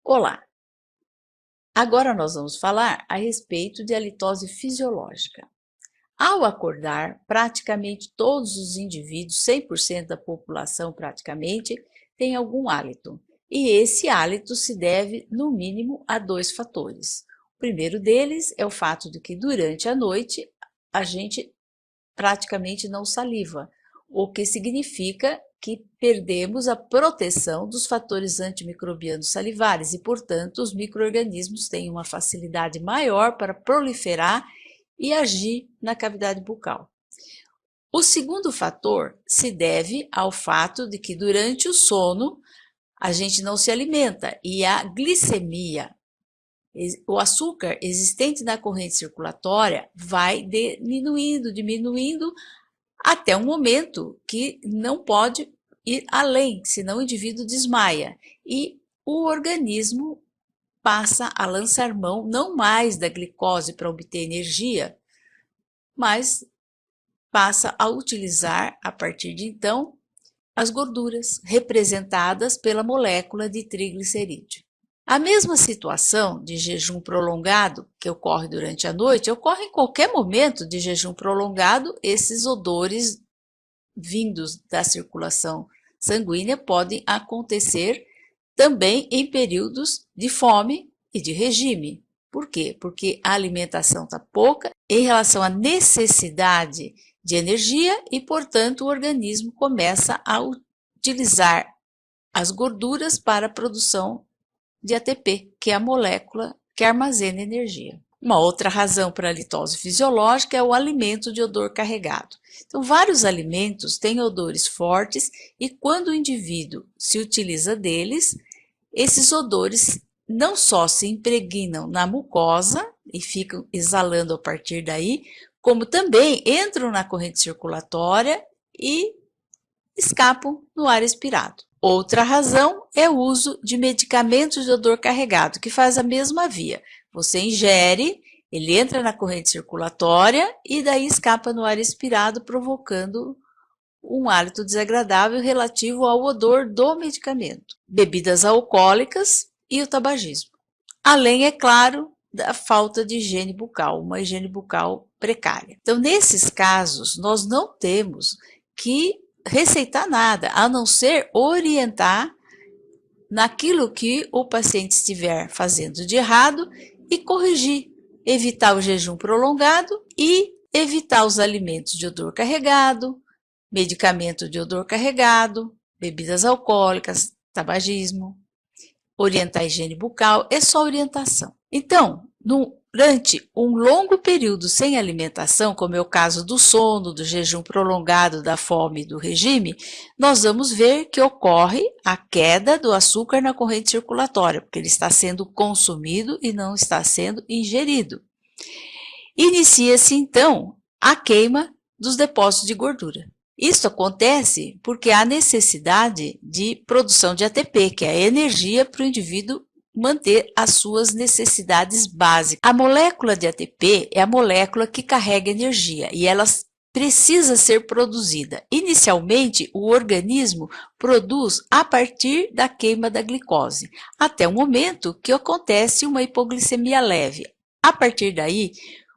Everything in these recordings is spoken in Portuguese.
Olá! Agora nós vamos falar a respeito de halitose fisiológica. Ao acordar, praticamente todos os indivíduos, 100% da população praticamente, tem algum hálito. E esse hálito se deve, no mínimo, a dois fatores. O primeiro deles é o fato de que durante a noite a gente praticamente não saliva, o que significa que perdemos a proteção dos fatores antimicrobianos salivares e, portanto, os micro-organismos têm uma facilidade maior para proliferar e agir na cavidade bucal. O segundo fator se deve ao fato de que durante o sono a gente não se alimenta e a glicemia, o açúcar existente na corrente circulatória, vai diminuindo, até um momento que não pode ir além, senão o indivíduo desmaia e o organismo passa a lançar mão não mais da glicose para obter energia, mas passa a utilizar, a partir de então, as gorduras representadas pela molécula de triglicerídeo. A mesma situação de jejum prolongado que ocorre durante a noite, ocorre em qualquer momento de jejum prolongado. Esses odores vindos da circulação sanguínea podem acontecer também em períodos de fome e de regime. Por quê? Porque a alimentação está pouca em relação à necessidade de energia e, portanto, o organismo começa a utilizar as gorduras para a produção de ATP, que é a molécula que armazena energia. Uma outra razão para a halitose fisiológica é o alimento de odor carregado. Então, vários alimentos têm odores fortes e quando o indivíduo se utiliza deles, esses odores não só se impregnam na mucosa e ficam exalando a partir daí, como também entram na corrente circulatória e escapam no ar expirado. Outra razão é o uso de medicamentos de odor carregado, que faz a mesma via. Você ingere, ele entra na corrente circulatória e daí escapa no ar expirado, provocando um hálito desagradável relativo ao odor do medicamento. Bebidas alcoólicas e o tabagismo. Além, é claro, da falta de higiene bucal, uma higiene bucal precária. Então, nesses casos, nós não temos que receitar nada, a não ser orientar naquilo que o paciente estiver fazendo de errado e corrigir, evitar o jejum prolongado e evitar os alimentos de odor carregado, medicamento de odor carregado, bebidas alcoólicas, tabagismo, orientar a higiene bucal, é só orientação. Então, durante um longo período sem alimentação, como é o caso do sono, do jejum prolongado, da fome e do regime, nós vamos ver que ocorre a queda do açúcar na corrente circulatória, porque ele está sendo consumido e não está sendo ingerido. Inicia-se, então, a queima dos depósitos de gordura. Isso acontece porque há necessidade de produção de ATP, que é a energia para o indivíduo manter as suas necessidades básicas. A molécula de ATP é a molécula que carrega energia e ela precisa ser produzida. Inicialmente, o organismo produz a partir da queima da glicose, até o momento que acontece uma hipoglicemia leve. A partir daí,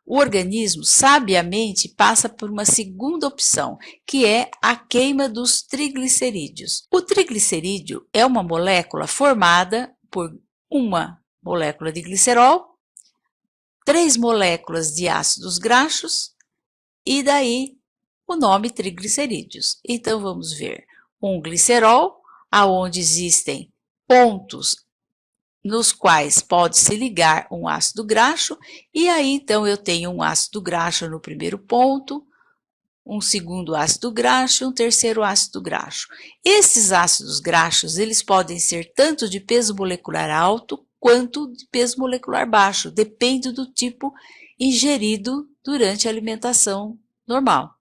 o organismo sabiamente passa por uma segunda opção, que é a queima dos triglicerídeos. O triglicerídeo é uma molécula formada por uma molécula de glicerol, 3 moléculas de ácidos graxos e daí o nome triglicerídeos. Então vamos ver um glicerol, aonde existem pontos nos quais pode-se ligar um ácido graxo, e aí então eu tenho um ácido graxo no primeiro ponto, um segundo ácido graxo e um terceiro ácido graxo. Esses ácidos graxos, eles podem ser tanto de peso molecular alto quanto de peso molecular baixo, depende do tipo ingerido durante a alimentação normal.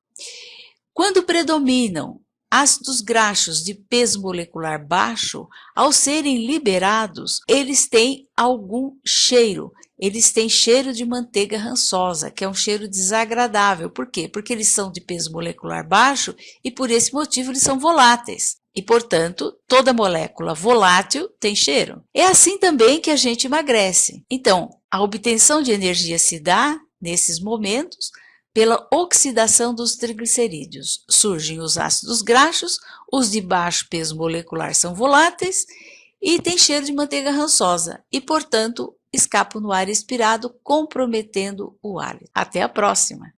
Quando predominam ácidos graxos de peso molecular baixo, ao serem liberados, eles têm algum cheiro. Eles têm cheiro de manteiga rançosa, que é um cheiro desagradável. Por quê? Porque eles são de peso molecular baixo e por esse motivo eles são voláteis. E, portanto, toda molécula volátil tem cheiro. É assim também que a gente emagrece. Então, a obtenção de energia se dá, nesses momentos, pela oxidação dos triglicerídeos. Surgem os ácidos graxos, os de baixo peso molecular são voláteis e têm cheiro de manteiga rançosa e, portanto, escapam no ar expirado, comprometendo o hálito. Até a próxima!